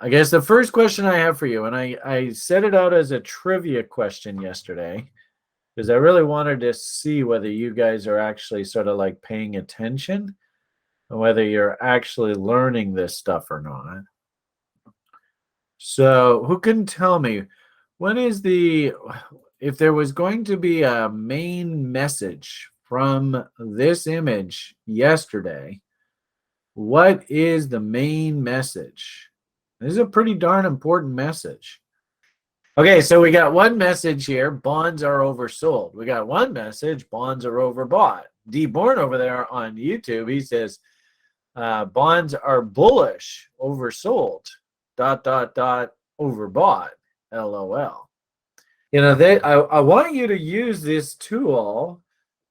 I guess the first question I have for you, and I set it out as a trivia question yesterday because I really wanted to see whether you guys are actually sort of like paying attention and whether you're actually learning this stuff or not. So, who can tell me when is if there was going to be a main message from this image yesterday, what is the main message? This is a pretty darn important message. Okay, so we got one message here, bonds are oversold. We got one message, bonds are overbought. D. Bourne over there on YouTube, he says, bonds are bullish, oversold, ... overbought, LOL. I want you to use this tool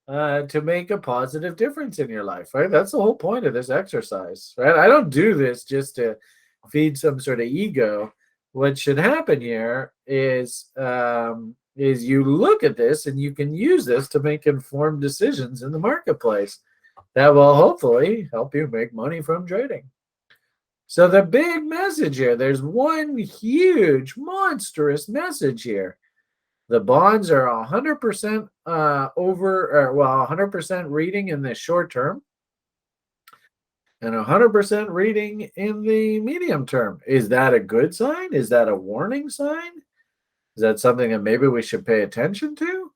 to make a positive difference in your life, right? That's the whole point of this exercise, right? I don't do this just to feed some sort of ego. What should happen here is you look at this and you can use this to make informed decisions in the marketplace that will hopefully help you make money from trading. So the big message here, there's one huge, monstrous message here. The bonds are 100% 100% reading in the short term and 100% reading in the medium term. Is that a good sign? Is that a warning sign? Is that something that maybe we should pay attention to?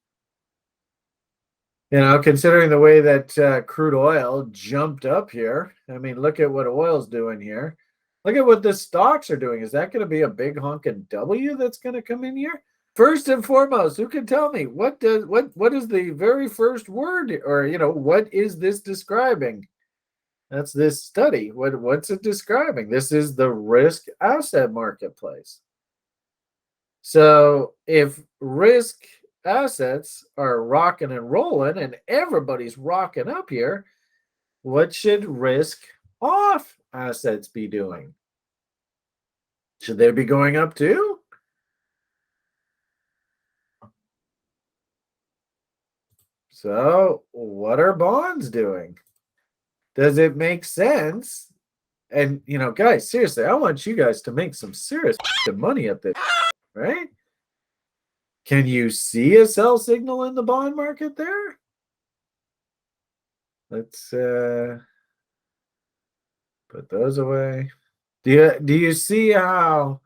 Considering the way that crude oil jumped up here, I mean, look at what oil's doing here. Look at what the stocks are doing. Is that going to be a big honking W that's going to come in here? First and foremost, who can tell me what is the very first word, or what is this describing? That's this study. What's it describing? This is the risk asset marketplace. So if risk assets are rocking and rolling and everybody's rocking up here, what should risk off assets be doing? Should they be going up too? So what are bonds doing? Does it make sense? And, guys, seriously, I want you guys to make some serious money at this, right? Can you see a sell signal in the bond market there? Let's put those away. Do you see how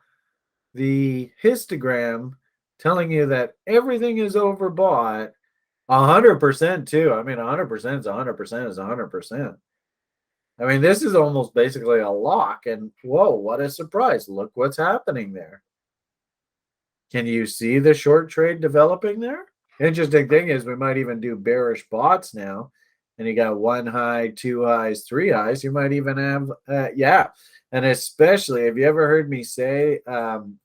the histogram telling you that everything is overbought 100% too? I mean, 100% is 100% is 100%. I mean, this is almost basically a lock, and whoa, what a surprise. Look what's happening there. Can you see the short trade developing there? Interesting thing is we might even do bearish bots now, and you got one high, two highs, three highs. You might even have, and especially, have you ever heard me say,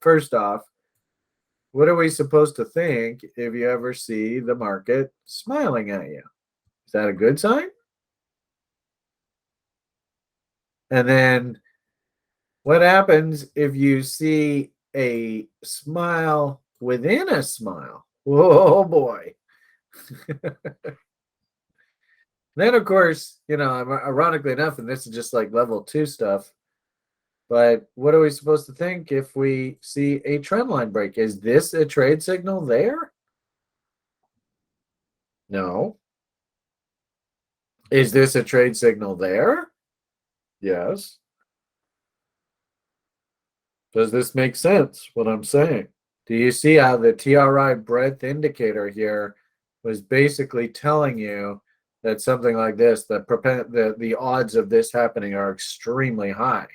first off, what are we supposed to think if you ever see the market smiling at you? Is that a good sign? And then what happens if you see a smile within a smile? Whoa, boy. Then, of course, ironically enough, and this is just like level 2 stuff, but what are we supposed to think if we see a trend line break? Is this a trade signal there? No. Is this a trade signal there? Yes. Does this make sense, what I'm saying? Do you see how the TRI breadth indicator here was basically telling you that something like this, the odds of this happening are extremely high?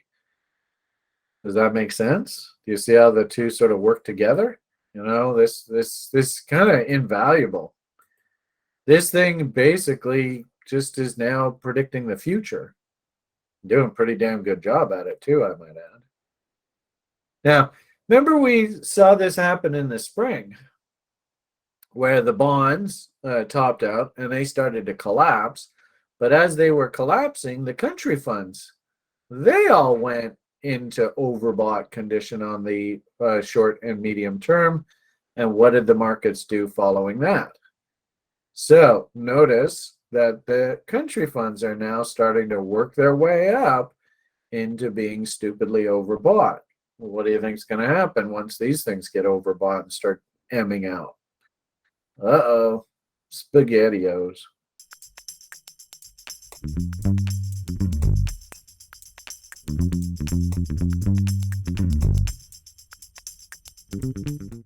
Does that make sense? Do you see how the two sort of work together? This kind of invaluable. This thing basically just is now predicting the future. Doing a pretty damn good job at it too, I might add. Now, remember we saw this happen in the spring where the bonds topped out and they started to collapse. But as they were collapsing, the country funds, they all went into overbought condition on the short and medium term. And what did the markets do following that? So notice that the country funds are now starting to work their way up into being stupidly overbought. What do you think's going to happen once these things get overbought and start emming out? Uh-oh. SpaghettiOs.